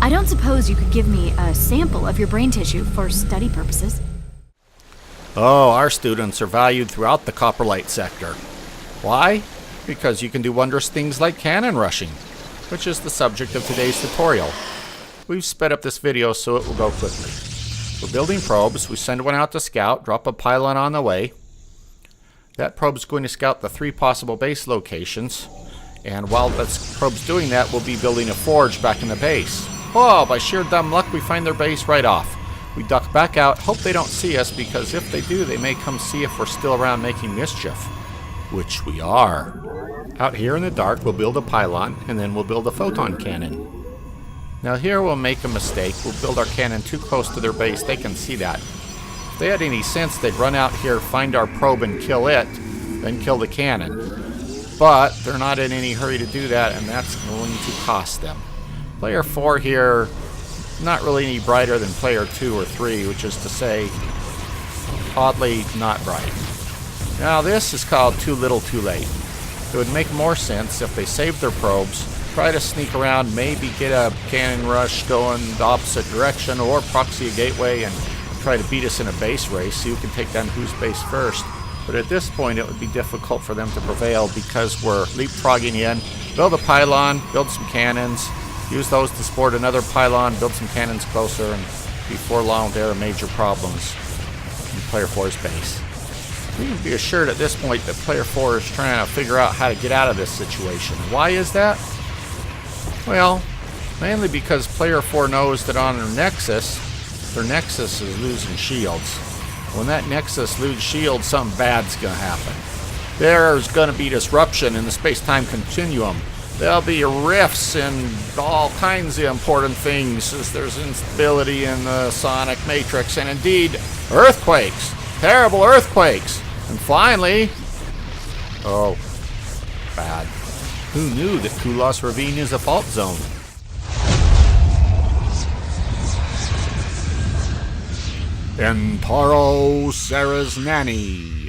I don't suppose you could give me a sample of your brain tissue for study purposes? Oh, our students are valued throughout the Copperlight sector. Why? Because you can do wondrous things like cannon rushing, which is the subject of today's tutorial. We've sped up this video so it will go quickly. We're building probes. We send one out to scout, drop a pylon on the way. That probe's going to scout the 3 possible base locations, and while that probe's doing that, we'll be building a forge back in the base. Oh, by sheer dumb luck, we find their base right off. We duck back out, hope they don't see us, because if they do, they may come see if we're still around making mischief. Which we are. Out here in the dark, we'll build a pylon, and then we'll build a photon cannon. Now here we'll make a mistake. We'll build our cannon too close to their base. They can see that. If they had any sense, they'd run out here, find our probe, and kill it, then kill the cannon. But they're not in any hurry to do that, and that's going to cost them. Player 4 here, not really any brighter than player 2 or 3, which is to say, oddly not bright. Now this is called too little too late. It would make more sense if they saved their probes, try to sneak around, maybe get a cannon rush going the opposite direction, or proxy a gateway and try to beat us in a base race, see who can take down whose base first. But at this point it would be difficult for them to prevail because we're leapfrogging in, build a pylon, build some cannons, use those to support another pylon, build some cannons closer, and before long there are major problems in player 4's base. We can be assured at this point that player 4 is trying to figure out how to get out of this situation. Why is that? Well, mainly because player 4 knows that on their nexus is losing shields. When that nexus loses shields, something bad's going to happen. There's going to be disruption in the space-time continuum. There'll be rifts and all kinds of important things as there's instability in the sonic matrix, and indeed, earthquakes. Terrible earthquakes. And finally, oh, bad. Who knew that Kulos Ravine is a fault zone? Entaro Sarah's Nanny.